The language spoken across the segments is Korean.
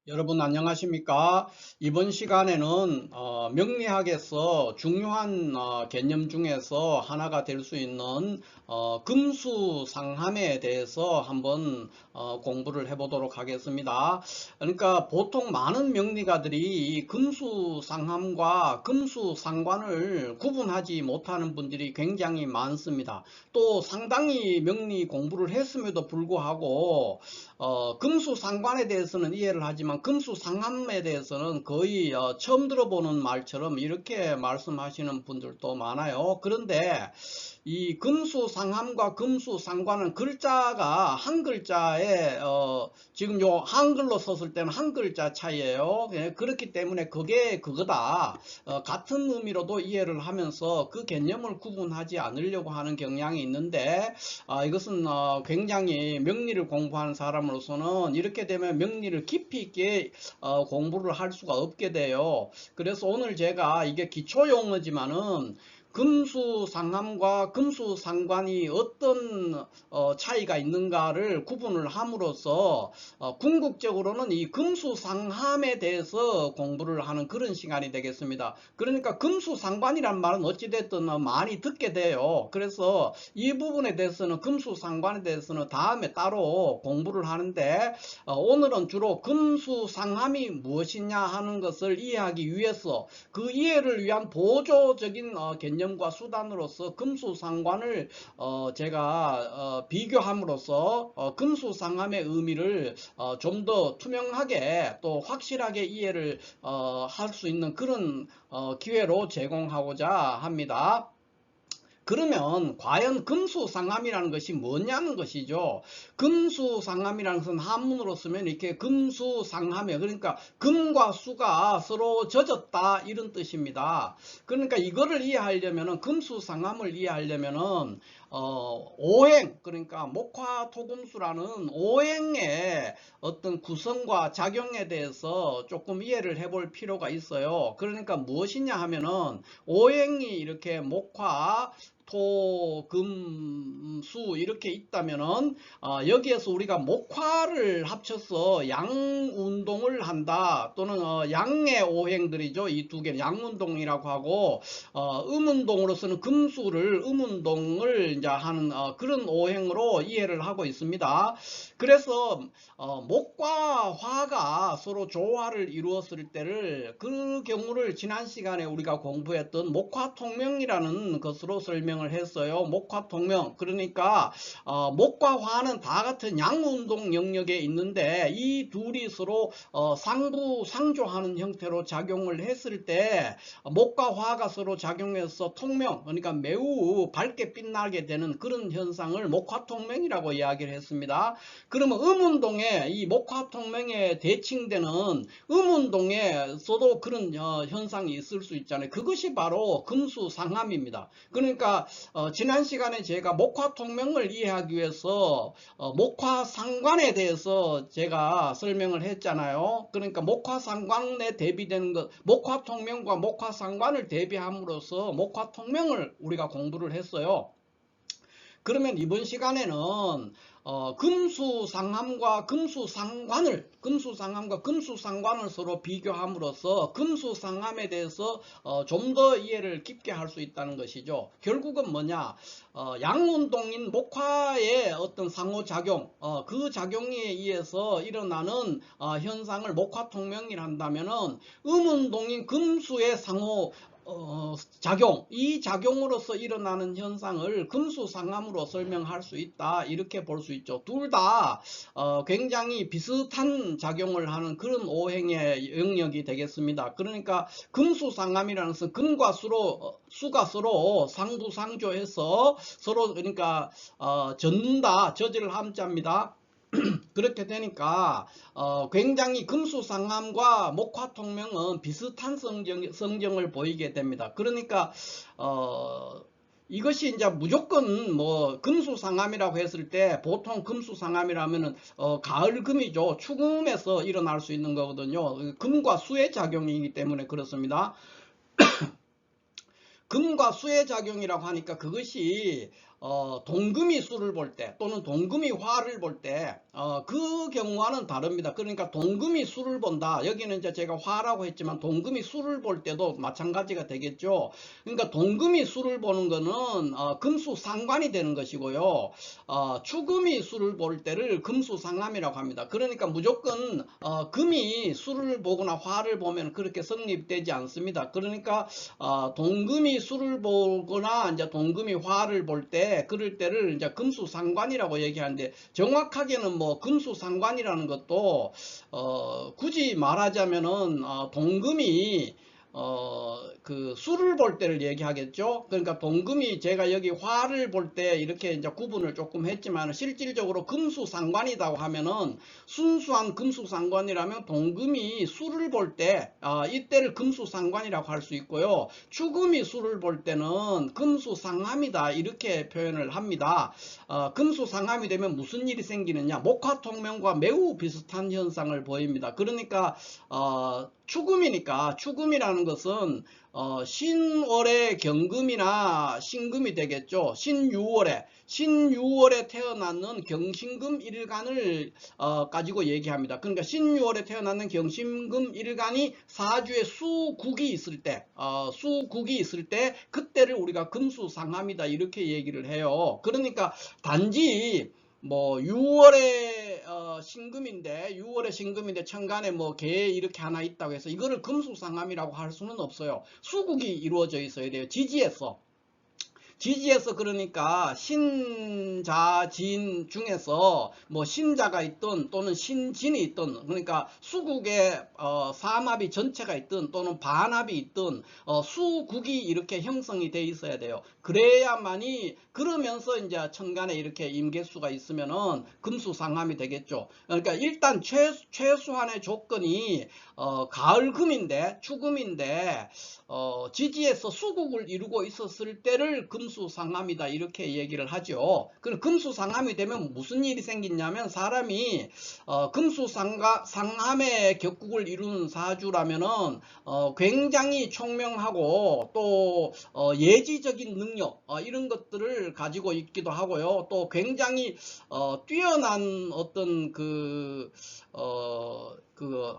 여러분 안녕하십니까? 이번 시간에는 명리학에서 중요한 개념 중에서 하나가 될 수 있는 금수상함에 대해서 한번 공부를 해보도록 하겠습니다. 그러니까 보통 많은 명리가들이 이 금수상함과 금수상관을 구분하지 못하는 분들이 굉장히 많습니다. 또 상당히 명리 공부를 했음에도 불구하고 금수상관에 대해서는 이해를 하지만 금수상함에 대해서는 거의 처음 들어보는 말처럼 이렇게 말씀하시는 분들도 많아요. 그런데 이 금수상함과 금수상관은 글자가 한 글자에 지금 요 한글로 썼을 때는 한 글자 차이예요. 예, 그렇기 때문에 그게 그거다. 같은 의미로도 이해를 하면서 그 개념을 구분하지 않으려고 하는 경향이 있는데 이것은 굉장히 명리를 공부하는 사람으로서는 이렇게 되면 명리를 깊이 있게 공부를 할 수가 없게 돼요. 그래서 오늘 제가 이게 기초용어지만은 금수상함과 금수상관이 어떤 차이가 있는가를 구분을 함으로써 궁극적으로는 이 금수상함에 대해서 공부를 하는 그런 시간이 되겠습니다. 그러니까 금수상관이란 말은 어찌됐든 많이 듣게 돼요. 그래서 이 부분에 대해서는 금수상관에 대해서는 다음에 따로 공부를 하는데 오늘은 주로 금수상함이 무엇이냐 하는 것을 이해하기 위해서 그 이해를 위한 보조적인 개념과 수단으로서 금수상관을 제가 비교함으로써 금수상함의 의미를 좀 더 투명하게 또 확실하게 이해를 할 수 있는 그런 기회로 제공하고자 합니다. 그러면 과연 금수상함이라는 것이 뭐냐는 것이죠. 금수상함이라는 것은 한문으로 쓰면 이렇게 금수상함이에요. 그러니까 금과 수가 서로 젖었다 이런 뜻입니다. 그러니까 이거를 이해하려면은 금수상함을 이해하려면은 오행, 그러니까 목화토금수라는 오행의 어떤 구성과 작용에 대해서 조금 이해를 해볼 필요가 있어요. 그러니까 무엇이냐 하면은 오행이 이렇게 목화 토, 금, 수 이렇게 있다면은 여기에서 우리가 목화를 합쳐서 양운동을 한다 또는 양의 오행들이죠. 이 두 개는 양운동이라고 하고 음운동으로서는 금수를 음운동을 이제 하는 그런 오행으로 이해를 하고 있습니다. 그래서 목과 화가 서로 조화를 이루었을 때를 그 경우를 지난 시간에 우리가 공부했던 목화통명이라는 것으로 설명을 했어요. 목화통명, 그러니까 목과 화는 다 같은 양운동 영역에 있는데 이 둘이 서로 상부상조하는 형태로 작용을 했을 때 목과 화가 서로 작용해서 통명, 그러니까 매우 밝게 빛나게 되는 그런 현상을 목화통명이라고 이야기를 했습니다. 그러면 음운동에 이 목화통명에 대칭되는 음운동에서도 그런 현상이 있을 수 있잖아요. 그것이 바로 금수상함입니다. 그러니까 지난 시간에 제가 목화통명을 이해하기 위해서 목화상관에 대해서 제가 설명을 했잖아요. 그러니까 목화상관에 대비되는 것, 목화통명과 목화상관을 대비함으로써 목화통명을 우리가 공부를 했어요. 그러면 이번 시간에는 금수상함과 금수상관을 서로 비교함으로써 금수상함에 대해서 좀 더 이해를 깊게 할 수 있다는 것이죠. 결국은 뭐냐, 양운동인 목화의 어떤 상호작용, 그 작용에 의해서 일어나는 현상을 목화통명이라 한다면은 음운동인 금수의 상호 작용, 이 작용으로서 일어나는 현상을 금수상함으로 설명할 수 있다 이렇게 볼 수 있죠. 둘 다 굉장히 비슷한 작용을 하는 그런 오행의 영역이 되겠습니다. 그러니까 금수상함이라는 것은 금과 수가 서로 상부상조해서 서로 그러니까 젖는다, 젖을 함자입니다. 그렇게 되니까 굉장히 금수상함과 목화통명은 비슷한 성정을 보이게 됩니다. 그러니까 이것이 이제 무조건 뭐 금수상함이라고 했을 때 보통 금수상함이라면은 가을금이죠. 추금에서 일어날 수 있는 거거든요. 금과 수의 작용이기 때문에 그렇습니다. 금과 수의 작용이라고 하니까 그것이 동금이 수를 볼 때 또는 동금이 화를 볼 때 그 경우와는 다릅니다. 그러니까 동금이 수를 본다. 여기는 이제 제가 화라고 했지만 동금이 수를 볼 때도 마찬가지가 되겠죠. 그러니까 동금이 수를 보는 거는 금수상관이 되는 것이고요. 추금이 수를 볼 때를 금수상함이라고 합니다. 그러니까 무조건 금이 수를 보거나 화를 보면 그렇게 성립되지 않습니다. 그러니까 동금이 수를 보거나 이제 동금이 화를 볼 때 그럴 때를 이제 금수상관이라고 얘기하는데, 정확하게는 뭐 금수상관이라는 것도 굳이 말하자면은 동금이 그 수를 볼 때를 얘기하겠죠. 그러니까 동금이, 제가 여기 화를 볼 때 이렇게 이제 구분을 조금 했지만 실질적으로 금수상관이라고 하면은, 순수한 금수상관이라면 동금이 수를 볼 때 이때를 금수상관이라고 할 수 있고요. 추금이 수를 볼 때는 금수상함이다 이렇게 표현을 합니다. 금수상함이 되면 무슨 일이 생기느냐, 목화통명과 매우 비슷한 현상을 보입니다. 그러니까 추금이니까, 추금이라는 것은 신월의 경금이나 신금이 되겠죠. 신유월에 태어나는 경신금 일간을 가지고 얘기합니다. 그러니까 신유월에 태어나는 경신금 일간이 사주에 수국이 있을 때, 그때를 우리가 금수상함이다 이렇게 얘기를 해요. 그러니까 단지 뭐 6월에 신금인데 천간에 뭐 개 이렇게 하나 있다고 해서 이거를 금수상함이라고 할 수는 없어요. 수국이 이루어져 있어야 돼요. 지지에서 그러니까 신자진 중에서 뭐 신자가 있든 또는 신진이 있든, 그러니까 수국에 삼합이 전체가 있든 또는 반합이 있든 수국이 이렇게 형성이 돼 있어야 돼요. 그래야만이, 그러면서 이제 천간에 이렇게 임계수가 있으면은 금수상함이 되겠죠. 그러니까 일단 최소한의 조건이 가을금인데, 추금인데 지지에서 수국을 이루고 있었을 때를 금수상함이다 이렇게 얘기를 하죠. 그럼 금수상함이 되면 무슨 일이 생기냐면, 사람이 금수상함의 격국을 이루는 사주라면은 굉장히 총명하고 또 예지적인 능력 이런 것들을 가지고 있기도 하고요. 또 굉장히 뛰어난 어떤 그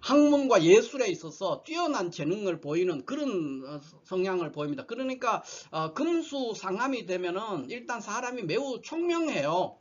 학문과 예술에 있어서 뛰어난 재능을 보이는 그런 성향을 보입니다. 그러니까 금수상함이 되면은 일단 사람이 매우 총명해요.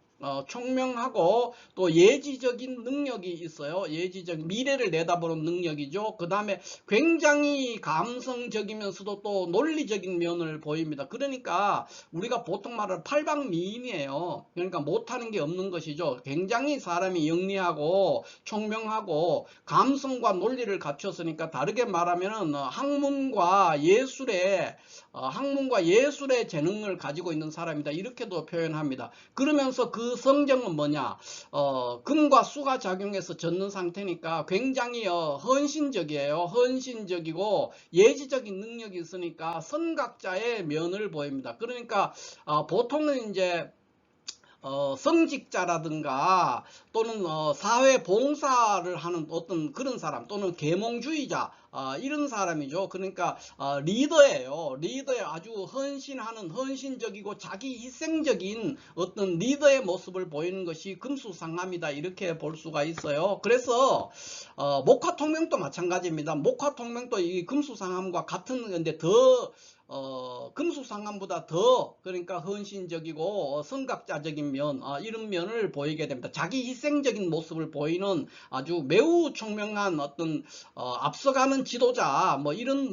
총명하고 또 예지적인 능력이 있어요. 예지적 미래를 내다보는 능력이죠. 그 다음에 굉장히 감성적이면서도 또 논리적인 면을 보입니다. 그러니까 우리가 보통 말을 팔방미인이에요. 그러니까 못하는 게 없는 것이죠. 굉장히 사람이 영리하고 총명하고 감성과 논리를 갖췄으니까, 다르게 말하면은 학문과 예술의 재능을 가지고 있는 사람이다 이렇게도 표현합니다. 그러면서 그 성정은 뭐냐, 금과 수가 작용해서 젖는 상태니까 굉장히 헌신적이에요. 헌신적이고 예지적인 능력이 있으니까 선각자의 면을 보입니다. 그러니까 보통은 이제 성직자라든가 또는 사회 봉사를 하는 어떤 그런 사람, 또는 계몽주의자 이런 사람이죠. 그러니까 리더예요. 리더에 아주 헌신적이고 자기 희생적인 어떤 리더의 모습을 보이는 것이 금수상함이다 이렇게 볼 수가 있어요. 그래서 목화통명도 마찬가지입니다. 목화통명도 이 금수상함과 같은 건데 금수상함보다 더, 그러니까 헌신적이고 선각자적인 면 이런 면을 보이게 됩니다. 자기 희생적인 모습을 보이는 아주 매우 총명한 어떤 앞서가는 지도자 뭐 이런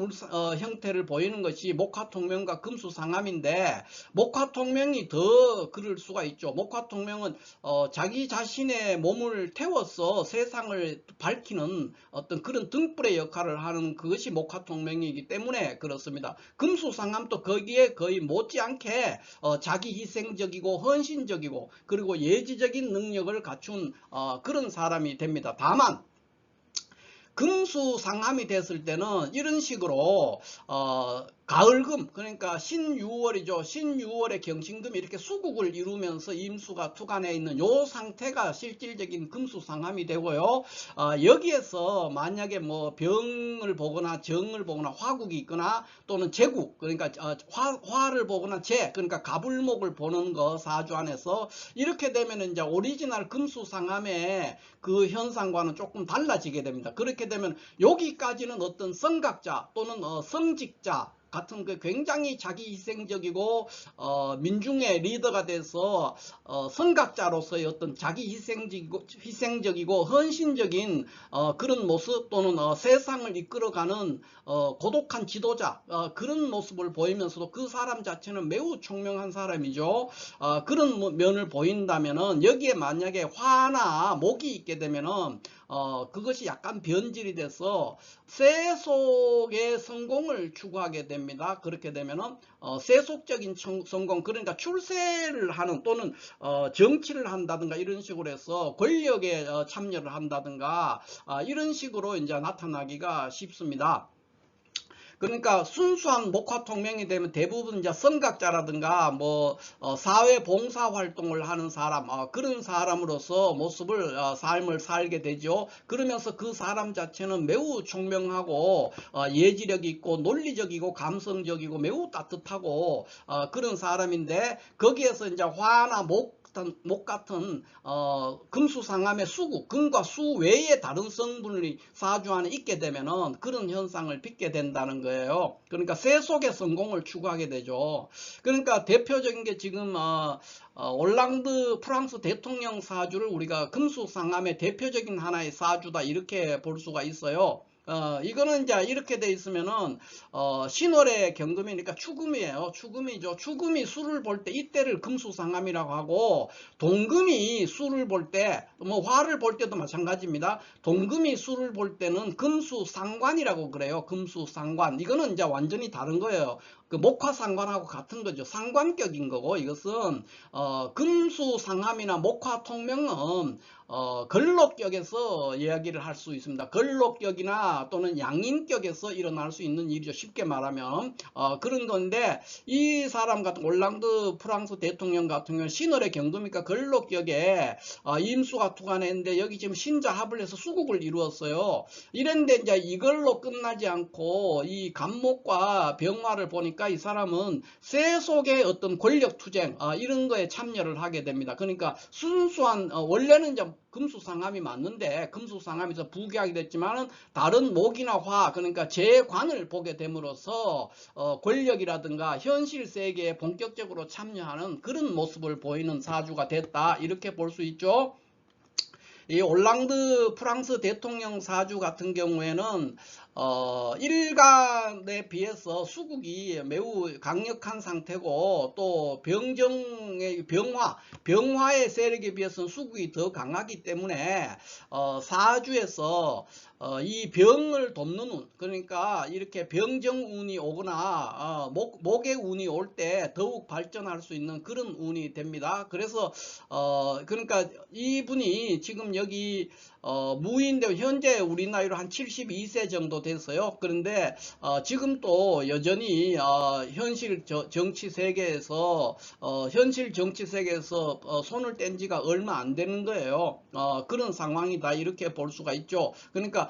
형태를 보이는 것이 목화통명과 금수상함인데, 목화통명이 더 그럴 수가 있죠. 목화통명은 자기 자신의 몸을 태워서 세상을 밝히는 어떤 그런 등불의 역할을 하는 그것이 목화통명이기 때문에 그렇습니다. 금수상함도 거기에 거의 못지않게 자기 희생적이고 헌신적이고 그리고 예지적인 능력을 갖춘 그런 사람이 됩니다. 다만 금수상함이 됐을 때는 이런 식으로 가을금, 그러니까 신유월이죠. 신유월의 경신금이 이렇게 수국을 이루면서 임수가 투간해 있는 요 상태가 실질적인 금수상함이 되고요. 여기에서 만약에 뭐 병을 보거나 정을 보거나 화국이 있거나 또는 재국, 그러니까 화를 보거나 재, 그러니까 가불목을 보는 거 사주 안에서 이렇게 되면 이제 오리지널 금수상함의 그 현상과는 조금 달라지게 됩니다. 그렇게 되면 여기까지는 어떤 성각자 또는 성직자 같은 그 굉장히 자기 희생적이고 민중의 리더가 돼서 선각자로서의 어떤 자기 희생적이고 헌신적인 그런 모습 또는 세상을 이끌어가는 고독한 지도자 그런 모습을 보이면서도 그 사람 자체는 매우 총명한 사람이죠. 그런 면을 보인다면은 여기에 만약에 화나 목이 있게 되면은 그것이 약간 변질이 돼서 세속의 성공을 추구하게 됩니다. 그렇게 되면은 세속적인 성공, 그러니까 출세를 하는 또는 정치를 한다든가 이런 식으로 해서 권력에 참여를 한다든가 이런 식으로 이제 나타나기가 쉽습니다. 그러니까 순수한 목화통명이 되면 대부분 이제 선각자라든가 뭐 사회 봉사 활동을 하는 사람 그런 사람으로서 모습을 삶을 살게 되죠. 그러면서 그 사람 자체는 매우 총명하고 예지력 있고 논리적이고 감성적이고 매우 따뜻하고 그런 사람인데 거기에서 이제 화나 목 같은 금수상함의 수구, 금과 수 외에 다른 성분이 사주 안에 있게 되면은 그런 현상을 빚게 된다는 거예요. 그러니까 세속의 성공을 추구하게 되죠. 그러니까 대표적인 게 지금 올랑드 프랑스 대통령 사주를 우리가 금수상함의 대표적인 하나의 사주다 이렇게 볼 수가 있어요. 이거는 이제 이렇게 돼 있으면은 신월의 경금이니까 축음이에요. 축음이죠. 축음이 수를 볼 때 이때를 금수상함이라고 하고, 동금이 수를 볼 때 뭐 화를 볼 때도 마찬가지입니다. 동금이 수를 볼 때는 금수상관이라고 그래요. 금수상관. 이거는 이제 완전히 다른 거예요. 그 목화상관하고 같은 거죠. 상관격인 거고, 이것은 금수상함이나 목화통명은 걸록격에서 이야기를 할 수 있습니다. 걸록격이나 또는 양인격에서 일어날 수 있는 일이죠. 쉽게 말하면 그런 건데, 이 사람 같은 올랑드 프랑스 대통령 같은 경우는 신월의 경금이니까 걸록격에 임수가 투간했는데 여기 지금 신자합을 해서 수국을 이루었어요. 이랬는데 이제 이걸로 끝나지 않고 이 간목과 병화를 보니까 이 사람은 세속의 어떤 권력 투쟁 이런 거에 참여를 하게 됩니다. 그러니까 순수한 원래는 이제 금수상함이 맞는데 금수상함에서 부귀하게 됐지만은 다른 목이나 화, 그러니까 재관을 보게 됨으로써 권력이라든가 현실 세계에 본격적으로 참여하는 그런 모습을 보이는 사주가 됐다 이렇게 볼 수 있죠. 이 올랑드 프랑스 대통령 사주 같은 경우에는 일간에 비해서 수국이 매우 강력한 상태고, 또 병화의 세력에 비해서는 수국이 더 강하기 때문에 사주에서 이 병을 돕는 운, 그러니까 이렇게 병정운이 오거나 목의 운이 올 때 더욱 발전할 수 있는 그런 운이 됩니다. 그래서 그러니까 이분이 지금 여기 무인데 현재 우리 나이로 한 72세 정도 됐어요. 그런데 지금 또 여전히 현실 정치 세계에서 손을 뗀 지가 얼마 안 되는 거예요. 그런 상황이다 이렇게 볼 수가 있죠. 그러니까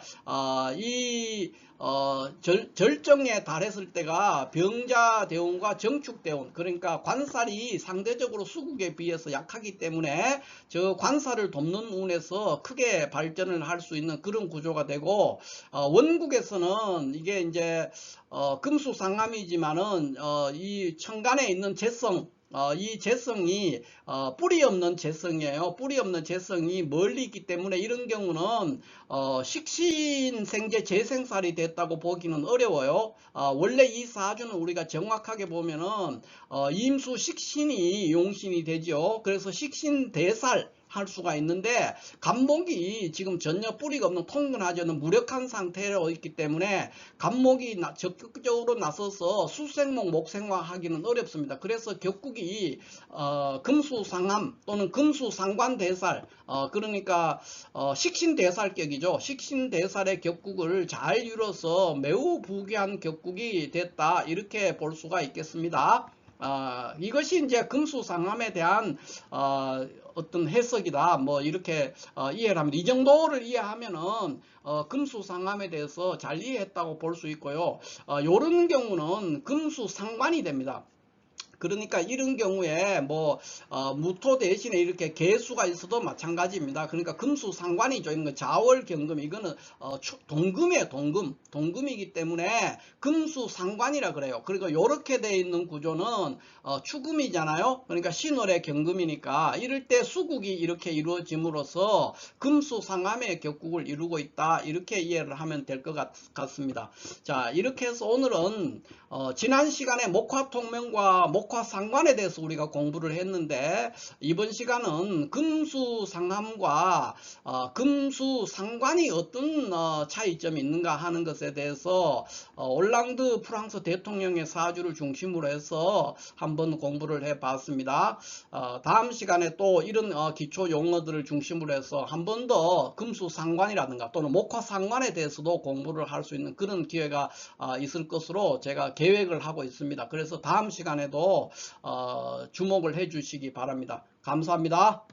절정에 달했을 때가 병자대운과 정축대운, 그러니까 관살이 상대적으로 수국에 비해서 약하기 때문에 저 관살을 돕는 운에서 크게 발전을 할 수 있는 그런 구조가 되고, 원국에서는 이게 이제 금수상함이지만은 이 천간에 있는 재성, 이 재성이 뿌리 없는 재성이에요. 뿌리 없는 재성이 멀리 있기 때문에 이런 경우는 식신생재 재생살이 됐다고 보기는 어려워요. 원래 이 사주는 우리가 정확하게 보면은 임수 식신이 용신이 되죠. 그래서 식신 대살 할 수가 있는데 간목이 지금 전혀 뿌리가 없는 통근하지 않은 무력한 상태로 있기 때문에 간목이 적극적으로 나서서 수생목 목생화 하기는 어렵습니다. 그래서 격국이 금수상함 또는 금수상관대살 그러니까 식신대살격이죠. 식신대살의 격국을 잘 이뤄서 매우 부귀한 격국이 됐다 이렇게 볼 수가 있겠습니다. 이것이 이제 금수상함에 대한 어떤 해석이다 뭐 이렇게 이해를 합니다. 이 정도를 이해하면은 금수상함에 대해서 잘 이해했다고 볼 수 있고요. 요런 경우는 금수상관이 됩니다. 그러니까 이런 경우에 뭐 무토 대신에 이렇게 개수가 있어도 마찬가지입니다. 그러니까 금수상관이죠. 이런 거 자월경금 이거는 동금이에요. 동금이기 때문에 금수상관이라 그래요. 그리고 이렇게 돼 있는 구조는 추금이잖아요. 그러니까 신월의 경금이니까 이럴 때 수국이 이렇게 이루어짐으로써 금수상함의 격국을 이루고 있다 이렇게 이해를 하면 될 것 같습니다. 자, 이렇게 해서 오늘은 지난 시간에 목화통명과 목화상관에 대해서 우리가 공부를 했는데 이번 시간은 금수상함과 금수상관이 어떤 차이점이 있는가 하는 것에 대해서 올랑드 프랑스 대통령의 사주를 중심으로 해서 한번 공부를 해 봤습니다. 다음 시간에 또 이런 기초 용어들을 중심으로 해서 한 번 더 금수상관이라든가 또는 목화상관에 대해서도 공부를 할 수 있는 그런 기회가 있을 것으로 제가 계획을 하고 있습니다. 그래서 다음 시간에도 주목을 해 주시기 바랍니다. 감사합니다.